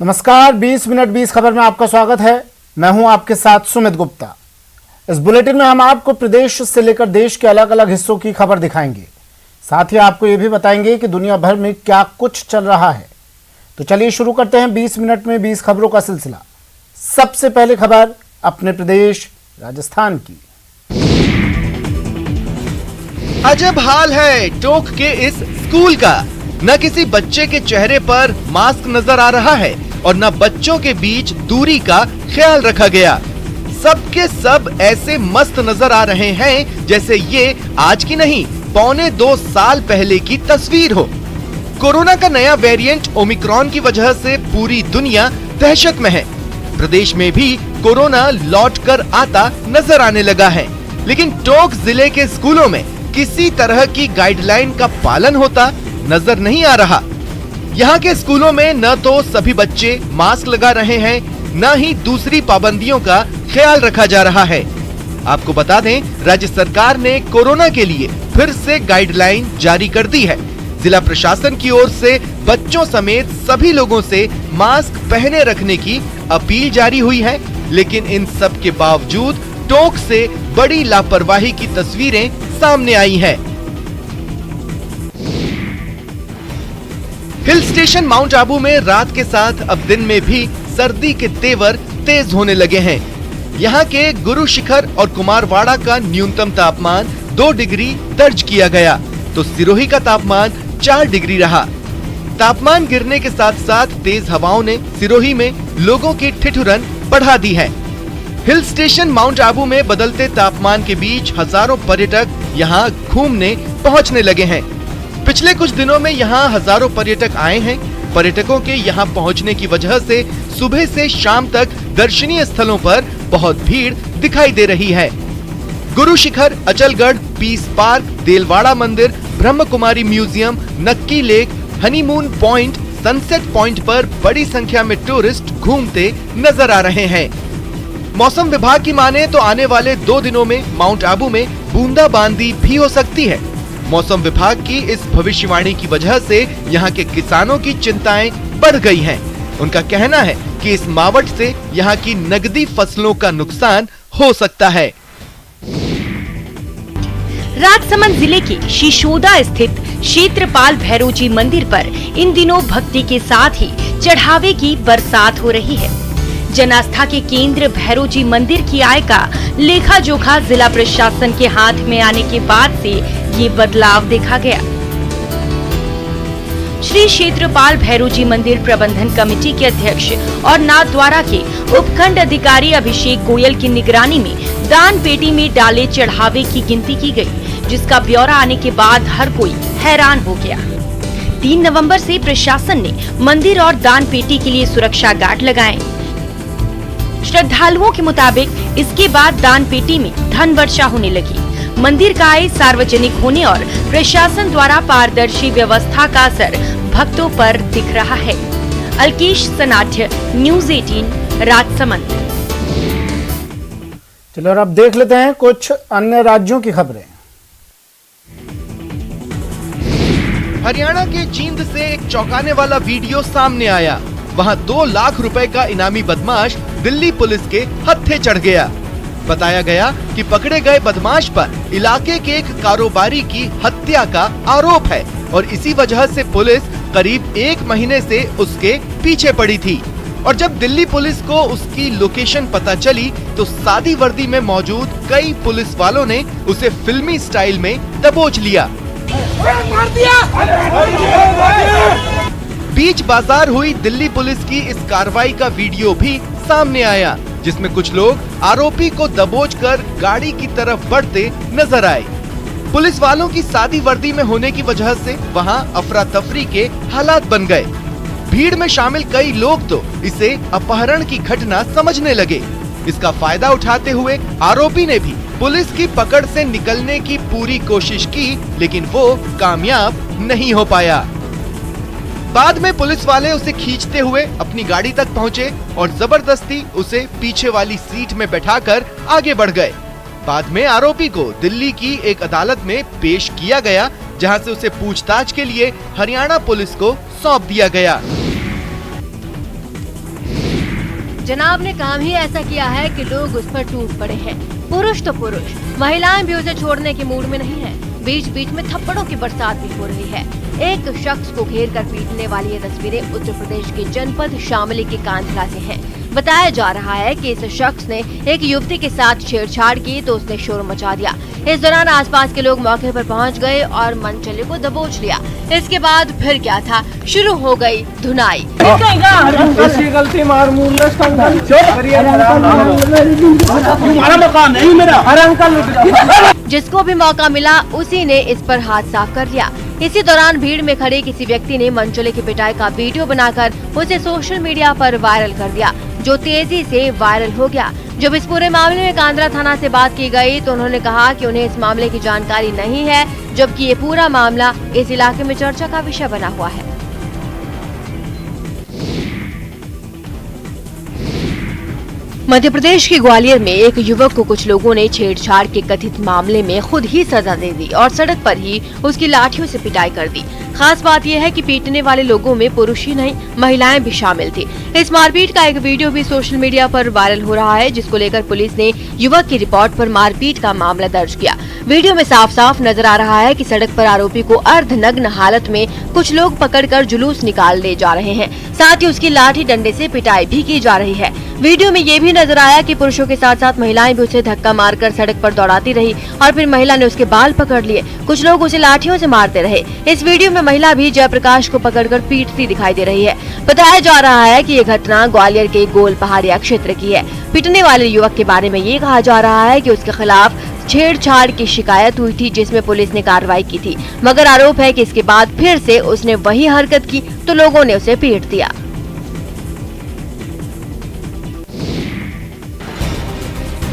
नमस्कार, 20 मिनट 20 खबर में आपका स्वागत है। मैं हूं आपके साथ सुमित गुप्ता। इस बुलेटिन में हम आपको प्रदेश से लेकर देश के अलग अलग हिस्सों की खबर दिखाएंगे। साथ ही आपको यह भी बताएंगे कि दुनिया भर में क्या कुछ चल रहा है। तो चलिए शुरू करते हैं 20 मिनट में 20 खबरों का सिलसिला। सबसे पहले खबर अपने प्रदेश राजस्थान की। अजब हाल है टोंक के इस स्कूल का। न किसी बच्चे के चेहरे पर मास्क नजर आ रहा है और न बच्चों के बीच दूरी का ख्याल रखा गया। सबके सब ऐसे मस्त नजर आ रहे हैं जैसे ये आज की नहीं, पौने 2 साल पहले की तस्वीर हो। कोरोना का नया वेरिएंट ओमिक्रॉन की वजह से पूरी दुनिया दहशत में है। प्रदेश में भी कोरोना लौटकर आता नजर आने लगा है, लेकिन टोंक जिले के स्कूलों में किसी तरह की गाइडलाइन का पालन होता नजर नहीं आ रहा। यहाँ के स्कूलों में न तो सभी बच्चे मास्क लगा रहे हैं, न ही दूसरी पाबंदियों का ख्याल रखा जा रहा है। आपको बता दें, राज्य सरकार ने कोरोना के लिए फिर से गाइडलाइन जारी कर दी है। जिला प्रशासन की ओर से बच्चों समेत सभी लोगों से मास्क पहने रखने की अपील जारी हुई है, लेकिन इन सब के बावजूद टोंक से बड़ी लापरवाही की तस्वीरें सामने आई हैं। हिल स्टेशन माउंट आबू में रात के साथ अब दिन में भी सर्दी के तेवर तेज होने लगे हैं। यहाँ के गुरु शिखर और कुमारवाड़ा का न्यूनतम तापमान 2 डिग्री दर्ज किया गया, तो सिरोही का तापमान 4 डिग्री रहा। तापमान गिरने के साथ साथ तेज हवाओं ने सिरोही में लोगों की ठिठुरन बढ़ा दी है। हिल स्टेशन माउंट आबू में बदलते तापमान के बीच हजारों पर्यटक यहाँ घूमने पहुँचने लगे हैं। पिछले कुछ दिनों में यहाँ हजारों पर्यटक आए हैं। पर्यटकों के यहाँ पहुँचने की वजह से सुबह से शाम तक दर्शनीय स्थलों पर बहुत भीड़ दिखाई दे रही है। गुरु शिखर, अचलगढ़, पीस पार्क, देलवाड़ा मंदिर, ब्रह्म कुमारी म्यूजियम, नक्की lake, honeymoon point, sunset point पर बड़ी संख्या में टूरिस्ट घूमते नजर आ रहे हैं। मौसम विभाग की माने तो आने वाले 2 दिनों में माउंट आबू में बूंदाबांदी भी हो सकती है। मौसम विभाग की इस भविष्यवाणी की वजह से यहाँ के किसानों की चिंताएं बढ़ गई हैं। उनका कहना है कि इस मावठ से यहाँ की नगदी फसलों का नुकसान हो सकता है। राजसमंद जिले के शिशोदा स्थित क्षेत्रपाल भैरोजी मंदिर पर इन दिनों भक्ति के साथ ही चढ़ावे की बरसात हो रही है। जनास्था के केंद्र भैरोजी मंदिर की आय का लेखा जोखा जिला प्रशासन के हाथ में आने के बाद से ये बदलाव देखा गया। श्री क्षेत्रपाल भैरोजी मंदिर प्रबंधन कमेटी के अध्यक्ष और नाथद्वारा के उपखंड अधिकारी अभिषेक गोयल की निगरानी में दान पेटी में डाले चढ़ावे की गिनती की गई, जिसका ब्यौरा आने के बाद हर कोई हैरान हो गया। 3 नवंबर से प्रशासन ने मंदिर और दान पेटी के लिए सुरक्षा गार्ड लगाए। श्रद्धालुओं के मुताबिक इसके बाद दान पेटी में धन वर्षा होने लगी। मंदिर का आय सार्वजनिक होने और प्रशासन द्वारा पारदर्शी व्यवस्था का असर भक्तों पर दिख रहा है। अलकेश सनाठ्य, न्यूज़ 18, राजसमंद। चलो और अब देख लेते हैं कुछ अन्य राज्यों की खबरें। हरियाणा के जींद से एक चौंकाने वाला वीडियो सामने आया। वहां 2 लाख रुपए का इनामी बदमाश दिल्ली पुलिस के हत्थे चढ़ गया। बताया गया कि पकड़े गए बदमाश पर इलाके के एक कारोबारी की हत्या का आरोप है और इसी वजह से पुलिस करीब 1 महीने से उसके पीछे पड़ी थी। और जब दिल्ली पुलिस को उसकी लोकेशन पता चली तो सादी वर्दी में मौजूद कई पुलिस वालों ने उसे फिल्मी स्टाइल में दबोच लिया। मार दिया। बीच बाजार हुई दिल्ली पुलिस की इस कार्रवाई का वीडियो भी सामने आया, जिसमें कुछ लोग आरोपी को दबोचकर गाड़ी की तरफ बढ़ते नजर आए। पुलिस वालों की सादी वर्दी में होने की वजह से वहां अफरा तफरी के हालात बन गए। भीड़ में शामिल कई लोग तो इसे अपहरण की घटना समझने लगे। इसका फायदा उठाते हुए आरोपी ने भी पुलिस की पकड़ से निकलने की पूरी कोशिश की, लेकिन वो कामयाब नहीं हो पाया। बाद में पुलिस वाले उसे खींचते हुए अपनी गाड़ी तक पहुंचे और जबरदस्ती उसे पीछे वाली सीट में बैठाकर आगे बढ़ गए। बाद में आरोपी को दिल्ली की एक अदालत में पेश किया गया, जहां से उसे पूछताछ के लिए हरियाणा पुलिस को सौंप दिया गया। जनाब ने काम ही ऐसा किया है कि लोग उस पर टूट पड़े हैं। पुरुष तो पुरुष, महिलाएं भी उसे छोड़ने के मूड में नहीं है। बीच बीच में थप्पड़ों की बरसात भी हो रही है। एक शख्स को घेर कर पीटने वाली ये तस्वीरें उत्तर प्रदेश के जनपद शामली के कांधला से हैं। बताया जा रहा है कि इस शख्स ने एक युवती के साथ छेड़छाड़ की तो उसने शोर मचा दिया। इस दौरान आसपास के लोग मौके पर पहुंच गए और मनचले को दबोच लिया। इसके बाद फिर क्या था, शुरू हो गई धुनाई। गलती मार मकान नहीं मेरा, अरे अंकल। जिसको भी मौका मिला उसी ने इस पर हाथ साफ कर लिया। इसी दौरान भीड़ में खड़े किसी व्यक्ति ने मनचले की पिटाई का वीडियो बनाकर उसे सोशल मीडिया पर वायरल कर दिया, जो तेजी से वायरल हो गया। जब इस पूरे मामले में कांधला थाना से बात की गई तो उन्होंने कहा कि उन्हें इस मामले की जानकारी नहीं है, जबकि ये पूरा मामला इस इलाके में चर्चा का विषय बना हुआ है। मध्य प्रदेश के ग्वालियर में एक युवक को कुछ लोगों ने छेड़छाड़ के कथित मामले में खुद ही सजा दे दी और सड़क पर ही उसकी लाठियों से पिटाई कर दी। खास बात यह है कि पीटने वाले लोगों में पुरुष ही नहीं, महिलाएं भी शामिल थी। इस मारपीट का एक वीडियो भी सोशल मीडिया पर वायरल हो रहा है, जिसको लेकर पुलिस ने युवक की रिपोर्ट पर मारपीट का मामला दर्ज किया। वीडियो में साफ साफ नजर आ रहा है कि सड़क पर आरोपी को अर्धनग्न हालत में कुछ लोग पकड़कर जुलूस निकाल ले जा रहे हैं। साथ ही उसकी लाठी डंडे से पिटाई भी की जा रही है। वीडियो में ये भी नजर आया कि पुरुषों के साथ साथ महिलाएं भी उसे धक्का मारकर सड़क पर दौड़ाती रही और फिर महिला ने उसके बाल पकड़ लिए। कुछ लोग उसे लाठियों से मारते रहे। इस वीडियो में महिला भी जयप्रकाश को पकड़कर पीटती दिखाई दे रही है। बताया जा रहा है कि ये घटना ग्वालियर के गोल पहाड़िया क्षेत्र की है। पीटने वाले युवक के बारे में ये कहा जा रहा है कि उसके खिलाफ छेड़छाड़ की शिकायत हुई थी, जिसमें पुलिस ने कार्रवाई की थी, मगर आरोप है कि इसके बाद फिर से उसने वही हरकत की तो लोगों ने उसे पीट दिया।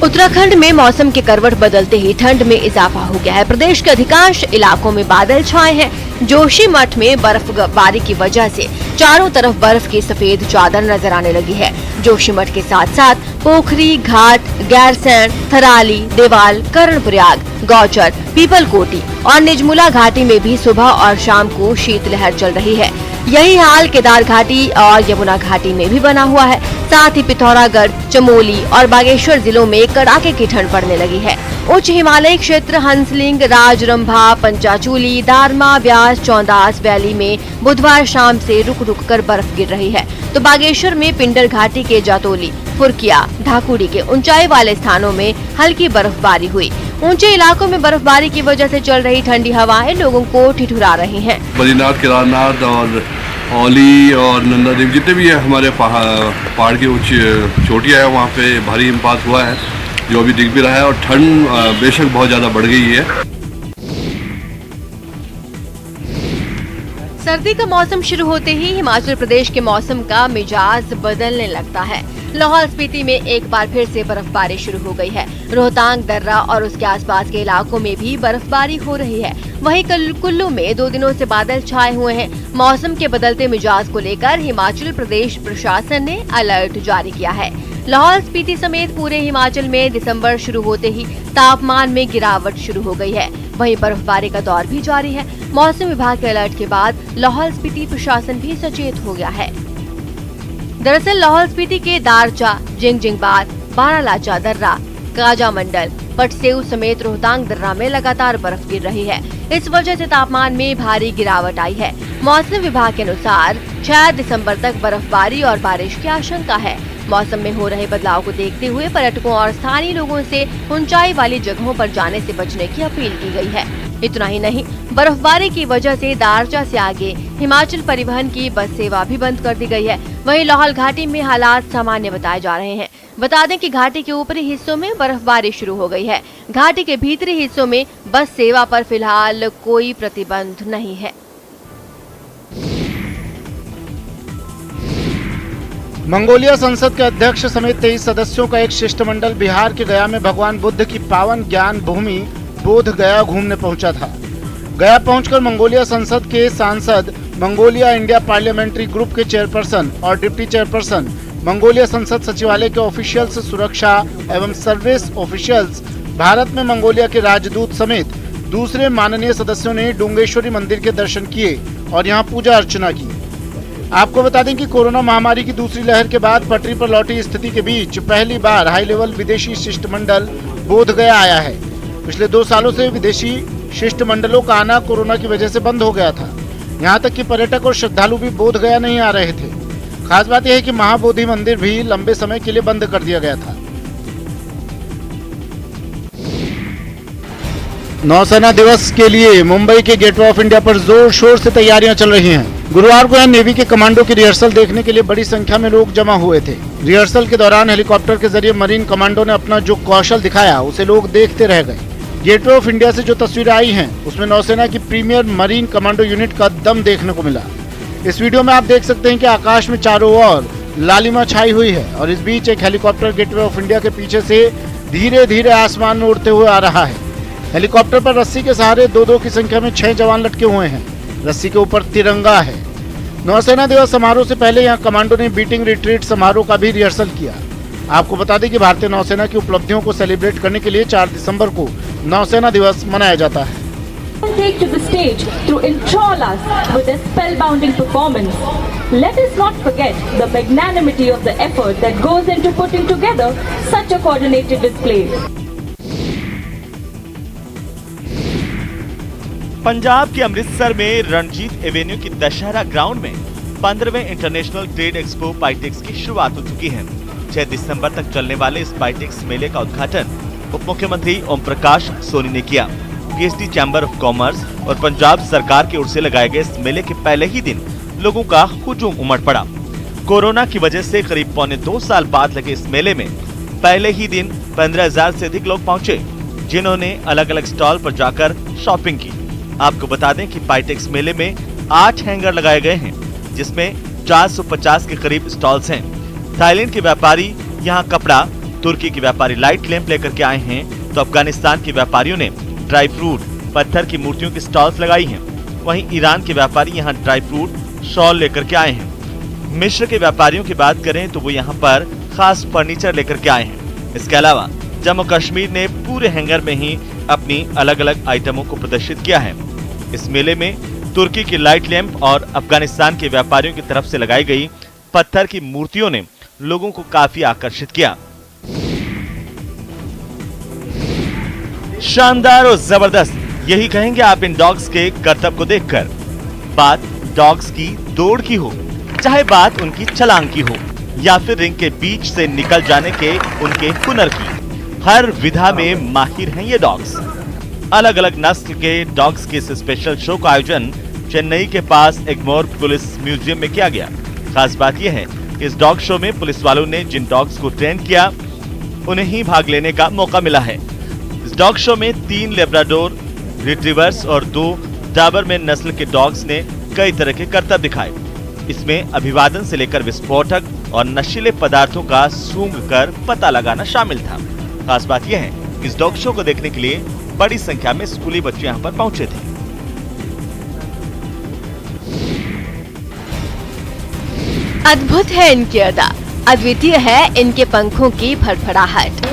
उत्तराखंड में मौसम के करवट बदलते ही ठंड में इजाफा हो गया है। प्रदेश के अधिकांश इलाकों में बादल छाए हैं। जोशीमठ में बर्फबारी की वजह से चारों तरफ बर्फ की सफेद चादर नजर आने लगी है। जोशीमठ के साथ साथ पोखरी घाट, गैरसैंण, थराली, देवाल, कर्णप्रयाग, गौचर, पीपलकोटी और निजमुला घाटी में भी सुबह और शाम को शीतलहर चल रही है। यही हाल केदार घाटी और यमुना घाटी में भी बना हुआ है। साथ ही पिथौरागढ़, चमोली और बागेश्वर जिलों में कड़ाके की ठंड पड़ने लगी है। उच्च हिमालयी क्षेत्र हंसलिंग, राजरंभा, पंचाचूली, दारमा, व्यास, चौंदास वैली में बुधवार शाम से रुक रुक कर बर्फ गिर रही है, तो बागेश्वर में पिंडर घाटी के जातोली, फुरकिया, ढाकुड़ी के ऊंचाई वाले स्थानों में हल्की बर्फबारी हुई। ऊंचे इलाकों में बर्फबारी की वजह से चल रही ठंडी हवाएं लोगों को ठिठुरा रही हैं। बद्रीनाथ, केदारनाथ और औली और नंदा देवी जितने भी है हमारे पहाड़ की उच्च चोटियाँ है, वहाँ पे भारी हिमपात हुआ है, जो अभी दिख भी रहा है, और ठंड बेशक बहुत ज़्यादा बढ़ गई है। सर्दी का मौसम शुरू होते ही हिमाचल प्रदेश के मौसम का मिजाज बदलने लगता है। लाहौल स्पीति में एक बार फिर से बर्फबारी शुरू हो गई है। रोहतांग दर्रा और उसके आसपास के इलाकों में भी बर्फबारी हो रही है। वहीं कुल्लू में 2 दिनों से बादल छाए हुए हैं। मौसम के बदलते मिजाज को लेकर हिमाचल प्रदेश प्रशासन ने अलर्ट जारी किया है। लाहौल स्पीति समेत पूरे हिमाचल में दिसंबर शुरू होते ही तापमान में गिरावट शुरू हो गई है। वहीं बर्फबारी का दौर भी जारी है। मौसम विभाग के अलर्ट के बाद लाहौल स्पीति प्रशासन भी सचेत हो गया है। दरअसल लाहौल स्पीति के दारचा, जिंगजिंगबार, बारालाचा दर्रा, काजा मंडल, पटसेऊ समेत रोहतांग दर्रा में लगातार बर्फ गिर रही है। इस वजह से तापमान में भारी गिरावट आई है। मौसम विभाग के अनुसार 6 दिसंबर तक बर्फबारी और बारिश की आशंका है। मौसम में हो रहे बदलाव को देखते हुए पर्यटकों और स्थानीय लोगों से ऊंचाई वाली जगहों पर जाने से बचने की अपील की गई है। इतना ही नहीं, बर्फबारी की वजह से दारचा से आगे हिमाचल परिवहन की बस सेवा भी बंद कर दी गई है। वहीं लाहौल घाटी में हालात सामान्य बताए जा रहे हैं। बता दें कि घाटी के ऊपरी हिस्सों में बर्फबारी शुरू हो गई है। घाटी के भीतरी हिस्सों में बस सेवा पर फिलहाल कोई प्रतिबंध नहीं है। मंगोलिया संसद के अध्यक्ष समेत 23 सदस्यों का एक शिष्टमंडल बिहार के गया में भगवान बुद्ध की पावन ज्ञान भूमि बोध गया घूमने पहुंचा था। गया पहुंचकर मंगोलिया संसद के सांसद, मंगोलिया इंडिया पार्लियामेंट्री ग्रुप के चेयरपर्सन और डिप्टी चेयरपर्सन, मंगोलिया संसद सचिवालय के ऑफिशियल्स, सुरक्षा एवं सर्विस ऑफिशियल्स, भारत में मंगोलिया के राजदूत समेत दूसरे माननीय सदस्यों ने डोंगेश्वरी मंदिर के दर्शन किए और यहां पूजा अर्चना की। आपको बता दें कि कोरोना महामारी की दूसरी लहर के बाद पटरी पर लौटी स्थिति के बीच पहली बार हाई लेवल विदेशी शिष्टमंडल बोधगया आया है। पिछले 2 सालों से विदेशी शिष्टमंडलों का आना कोरोना की वजह से बंद हो गया था। यहाँ तक कि पर्यटक और श्रद्धालु भी बोधगया नहीं आ रहे थे। खास बात यह है कि महाबोधि मंदिर भी लंबे समय के लिए बंद कर दिया गया था। नौसेना दिवस के लिए मुंबई के गेटवे ऑफ इंडिया पर जोर शोर से तैयारियां चल रही हैं। गुरुवार को यहाँ नेवी के कमांडो की रिहर्सल देखने के लिए बड़ी संख्या में लोग जमा हुए थे। रिहर्सल के दौरान हेलीकॉप्टर के जरिए मरीन कमांडो ने अपना जो कौशल दिखाया उसे लोग देखते रह गए। गेटवे ऑफ इंडिया से जो तस्वीरें आई हैं उसमें नौसेना की प्रीमियर मरीन कमांडो यूनिट का दम देखने को मिला। इस वीडियो में आप देख सकते हैं कि आकाश में चारों ओर लालिमा छाई हुई है और इस बीच एक हेलीकॉप्टर गेटवे ऑफ इंडिया के पीछे से धीरे धीरे आसमान में उड़ते हुए आ रहा है। हेलीकॉप्टर पर रस्सी के सहारे 2-2 की संख्या में 6 जवान लटके हुए हैं। रस्सी के ऊपर तिरंगा है। नौसेना दिवस समारोह से पहले यहाँ कमांडो ने बीटिंग रिट्रीट समारोह का भी रिहर्सल किया। आपको बता दें कि भारतीय नौसेना की उपलब्धियों को सेलिब्रेट करने के लिए 4 दिसंबर को नौसेना दिवस मनाया जाता है। Take to the stage to enthrall us with a spellbinding performance. Let us not forget the magnanimity of the effort that goes into putting together such a coordinated display. Punjab के अमृतसर में रणजीत एवेन्यू की दशहरा ग्राउंड में 15वें international trade expo पाइटेक्स की शुरुआत हो चुकी है। 6 दिसंबर तक चलने वाले इस पाइटेक्स मेले का उद्घाटन उप मुख्यमंत्री ओम प्रकाश सोनी ने किया। पीएचडी चैम्बर ऑफ कॉमर्स और पंजाब सरकार की ओर से लगाए गए इस मेले के पहले ही दिन लोगों का हुजूम उमड़ पड़ा। कोरोना की वजह से करीब 2.25 साल बाद लगे इस मेले में पहले ही दिन 15,000 से अधिक लोग पहुंचे, जिन्होंने अलग अलग स्टॉल पर जाकर शॉपिंग की। आपको बता दें कि पाइटेक्स मेले में 8 हैंगर लगाए गए हैं, जिसमें 450 के करीब स्टॉल्स हैं। थाईलैंड के व्यापारी यहाँ कपड़ा, तुर्की के व्यापारी लाइट लैंप लेकर के आए हैं, तो अफगानिस्तान के व्यापारियों ने ड्राई फ्रूट, पत्थर की मूर्तियों की स्टॉल्स लगाई हैं। वहीं ईरान के व्यापारी यहाँ ड्राई फ्रूट, शॉल लेकर के आए हैं। मिस्र के व्यापारियों की बात करें तो वो यहाँ पर खास फर्नीचर लेकर के आए हैं। इसके अलावा जम्मू कश्मीर ने पूरे हैंगर में ही अपनी अलग अलग आइटमों को प्रदर्शित किया है। इस मेले में तुर्की की लाइट लैंप और अफगानिस्तान के व्यापारियों की तरफ से लगाई गई पत्थर की मूर्तियों ने लोगों को काफी आकर्षित किया। शानदार और जबरदस्त, यही कहेंगे आप इन डॉग्स के करतब को देखकर। बात डॉग्स की दौड़ की हो, चाहे बात उनकी छलांग की हो, या फिर रिंग के बीच से निकल जाने के उनके हुनर की, हर विधा में माहिर हैं ये डॉग्स। अलग अलग नस्ल के डॉग्स के इस स्पेशल शो का आयोजन चेन्नई के पास एग्मोर पुलिस म्यूजियम में किया गया। खास बात यह है कि इस डॉग शो में पुलिस वालों ने जिन डॉग्स को ट्रेन किया उन्हें ही भाग लेने का मौका मिला है। इस डॉग शो में 3 लेब्राडोर रिट्रीवर्स और 2 डाबरमैन नस्ल के डॉग्स ने कई तरह के करतब दिखाए। इसमें अभिवादन से लेकर विस्फोटक और नशीले पदार्थों का सूंघ कर पता लगाना शामिल था। खास बात यह है कि इस डॉग शो को देखने के लिए बड़ी संख्या में स्कूली बच्चे यहाँ पर पहुंचे थे। अद्भुत है इनकी अदा, अद्वितीय है इनके पंखों की फड़फड़ाहट।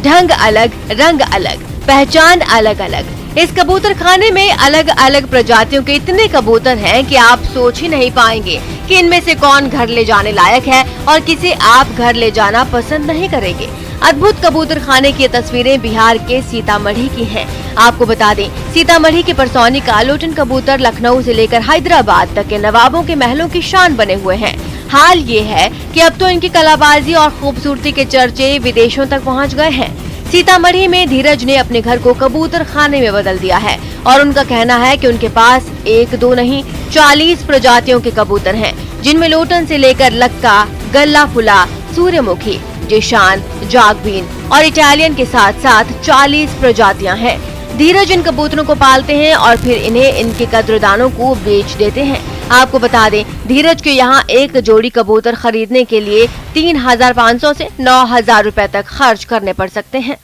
ढंग अलग, रंग अलग, पहचान अलग अलग। इस कबूतर खाने में अलग अलग प्रजातियों के इतने कबूतर हैं कि आप सोच ही नहीं पाएंगे कि इनमें से कौन घर ले जाने लायक है और किसे आप घर ले जाना पसंद नहीं करेंगे। अद्भुत कबूतर खाने की तस्वीरें बिहार के सीतामढ़ी की हैं। आपको बता दें, सीतामढ़ी के परसौनी का लोटन कबूतर लखनऊ से लेकर हैदराबाद तक के नवाबों के महलों की शान बने हुए हैं। हाल ये है कि अब तो इनकी कलाबाजी और खूबसूरती के चर्चे विदेशों तक पहुंच गए हैं। सीतामढ़ी में धीरज ने अपने घर को कबूतर खाने में बदल दिया है और उनका कहना है कि उनके पास 1-2 नहीं 40 प्रजातियों के कबूतर हैं, जिनमें लोटन से लेकर लक्का, गल्ला फुला, सूर्यमुखी, जिशान, जागबीन और इटालियन के साथ साथ 40 प्रजातियां हैं। धीरज इन कबूतरों को पालते हैं और फिर इन्हें इनके कद्रदानों को बेच देते हैं। आपको बता दें, धीरज के यहाँ एक जोड़ी कबूतर खरीदने के लिए 3,500 से 9,000 रुपए तक खर्च करने पड़ सकते हैं।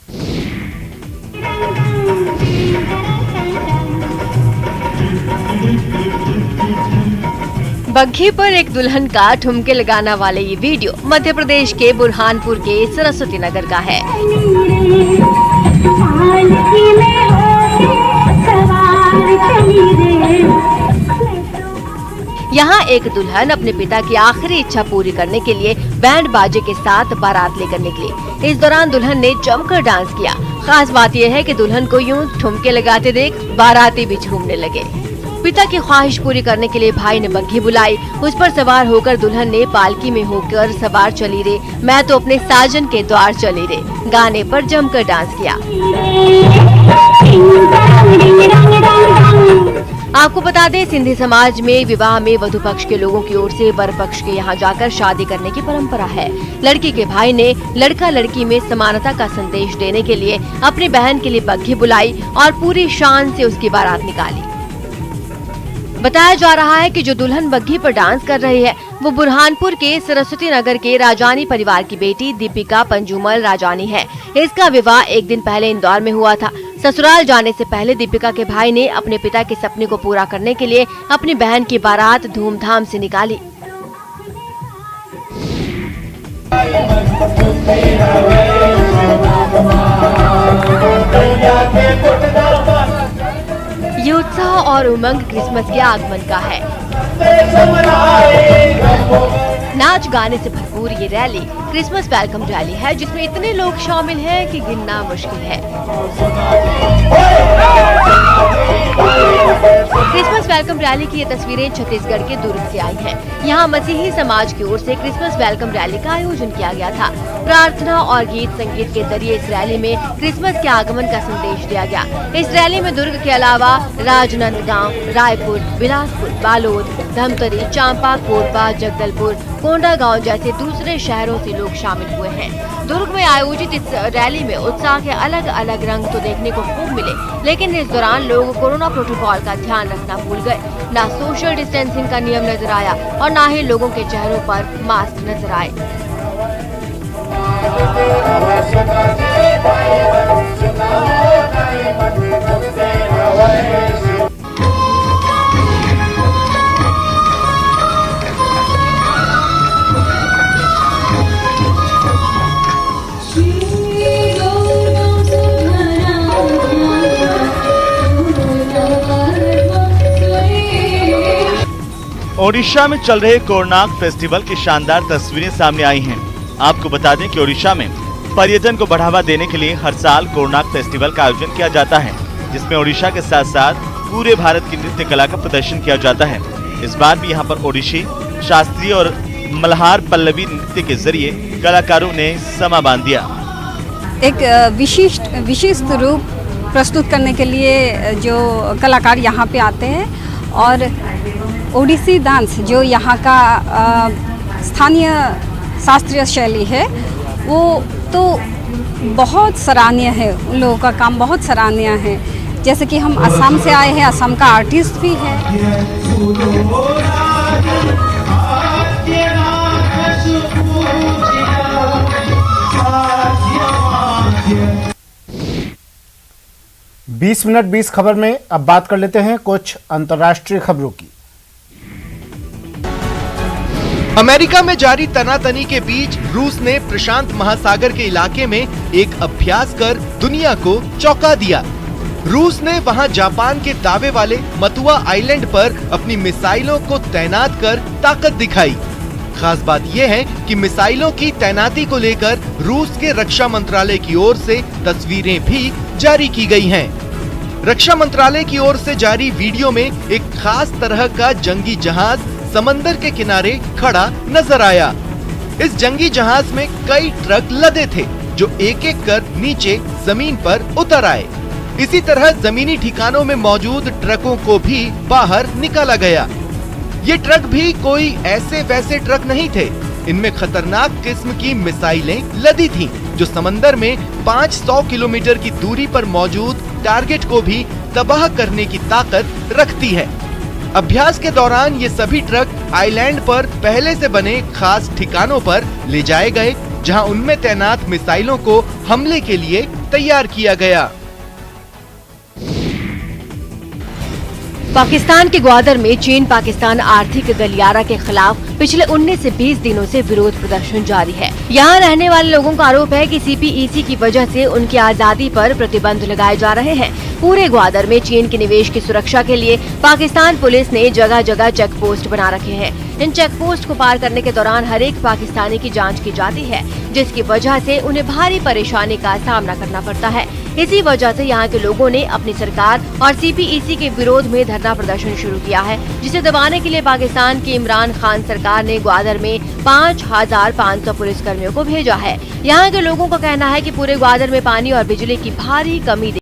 बग्घी पर एक दुल्हन का ठुमके लगाने वाले ये वीडियो मध्य प्रदेश के बुरहानपुर के सरस्वती नगर का है। यहाँ एक दुल्हन अपने पिता की आखिरी इच्छा पूरी करने के लिए बैंड बाजे के साथ बारात लेकर निकली। इस दौरान दुल्हन ने जमकर डांस किया। खास बात यह है कि दुल्हन को यूं ठुमके लगाते देख बाराती भी झूमने लगे। पिता की ख्वाहिश पूरी करने के लिए भाई ने बग्घी बुलाई। उस पर सवार होकर दुल्हन ने पालकी में होकर सवार चली रे, मैं तो अपने साजन के द्वार चली रे गाने पर जमकर डांस किया। आपको बता दें, सिंधी समाज में विवाह में वधु पक्ष के लोगों की ओर से वर पक्ष के यहाँ जाकर शादी करने की परंपरा है। लड़की के भाई ने लड़का लड़की में समानता का संदेश देने के लिए अपनी बहन के लिए बग्घी बुलाई और पूरी शान से उसकी बारात निकाली। बताया जा रहा है कि जो दुल्हन बग्घी पर डांस कर रही है वो बुरहानपुर के सरस्वती नगर के राजानी परिवार की बेटी दीपिका पंजुमल राजानी है। इसका विवाह एक दिन पहले इंदौर में हुआ था। ससुराल जाने से पहले दीपिका के भाई ने अपने पिता के सपने को पूरा करने के लिए अपनी बहन की बारात धूमधाम से निकाली। ये उत्साह और उमंग क्रिसमस के आगमन का है। नाच गाने से भरपूर ये रैली क्रिसमस वेलकम रैली है, जिसमें इतने लोग शामिल हैं कि गिनना मुश्किल है। क्रिसमस वेलकम रैली की ये तस्वीरें छत्तीसगढ़ के दुर्ग से आई हैं। यहाँ मसीही समाज की ओर से क्रिसमस वेलकम रैली का आयोजन किया गया था। प्रार्थना और गीत संगीत के जरिए इस रैली में क्रिसमस के आगमन का संदेश दिया गया। इस रैली में दुर्ग के अलावा राजनांदगांव, रायपुर, बिलासपुर, बालोद, धमतरी, चांपा, कोरबा, जगदलपुर, कोंडागांव जैसे दूसरे शहरों से लोग शामिल हुए हैं। दुर्ग में आयोजित इस रैली में उत्साह के अलग अलग रंग तो देखने को खूब मिले, लेकिन इस दौरान लोग कोरोना प्रोटोकॉल का ध्यान रखना भूल गए। ना सोशल डिस्टेंसिंग का नियम नजर आया और ना ही लोगों के चेहरों पर मास्क नजर आए। ओडिशा में चल रहे कोरनाक फेस्टिवल की शानदार तस्वीरें सामने आई हैं। आपको बता दें कि ओडिशा में पर्यटन को बढ़ावा देने के लिए हर साल कोरनाक फेस्टिवल का आयोजन किया जाता है, जिसमें ओडिशा के साथ साथ पूरे भारत की नृत्य कला का प्रदर्शन किया जाता है। इस बार भी यहाँ पर ओडिशी, शास्त्रीय और मल्हार पल्लवी नृत्य के जरिए कलाकारों ने समा बांध दिया। एक विशिष्ट रूप प्रस्तुत करने के लिए जो कलाकार यहाँ पे आते हैं और ओडिसी डांस जो यहाँ का स्थानीय शास्त्रीय शैली है वो तो बहुत सराहनीय है। उन लोगों का काम बहुत सराहनीय है। जैसे कि हम असम से आए हैं, असम का आर्टिस्ट भी है। 20 मिनट 20 खबर में अब बात कर लेते हैं कुछ अंतर्राष्ट्रीय खबरों की। अमेरिका में जारी तनातनी के बीच रूस ने प्रशांत महासागर के इलाके में एक अभ्यास कर दुनिया को चौंका दिया। रूस ने वहां जापान के दावे वाले मतुआ आइलैंड पर अपनी मिसाइलों को तैनात कर ताकत दिखाई। खास बात यह है कि मिसाइलों की तैनाती को लेकर रूस के रक्षा मंत्रालय की ओर से तस्वीरें भी जारी की गई हैं। रक्षा मंत्रालय की ओर से जारी वीडियो में एक खास तरह का जंगी जहाज समंदर के किनारे खड़ा नजर आया। इस जंगी जहाज में कई ट्रक लदे थे जो एक एक कर नीचे जमीन पर उतर आए। इसी तरह जमीनी ठिकानों में मौजूद ट्रकों को भी बाहर निकाला गया। ये ट्रक भी कोई ऐसे वैसे ट्रक नहीं थे। इनमें खतरनाक किस्म की मिसाइलें लदी थीं, जो समंदर में 500 किलोमीटर की दूरी पर मौजूद टारगेट को भी तबाह करने की ताकत रखती है। अभ्यास के दौरान ये सभी ट्रक आइलैंड पर पहले से बने खास ठिकानों पर ले जाए गए, जहां उनमें तैनात मिसाइलों को हमले के लिए तैयार किया गया। पाकिस्तान के ग्वादर में चीन पाकिस्तान आर्थिक गलियारा के खिलाफ पिछले 19 से 20 दिनों से विरोध प्रदर्शन जारी है। यहाँ रहने वाले लोगों का आरोप है कि CPEC की वजह से उनकी आजादी पर प्रतिबंध लगाए जा रहे हैं। पूरे ग्वादर में चीन के निवेश की सुरक्षा के लिए पाकिस्तान पुलिस ने जगह जगह चेक पोस्ट बना रखे हैं। इन चेक पोस्ट को पार करने के दौरान हर एक पाकिस्तानी की जांच की जाती है, जिसकी वजह से उन्हें भारी परेशानी का सामना करना पड़ता है। इसी वजह से यहाँ के लोगों ने अपनी सरकार और CPEC के विरोध में धरना प्रदर्शन शुरू किया है, जिसे दबाने के लिए पाकिस्तान की इमरान खान सरकार ने ग्वादर में 5,500 पुलिस कर्मियों को भेजा है। यहाँ के लोगों का कहना है कि पूरे ग्वादर में पानी और बिजली की भारी कमी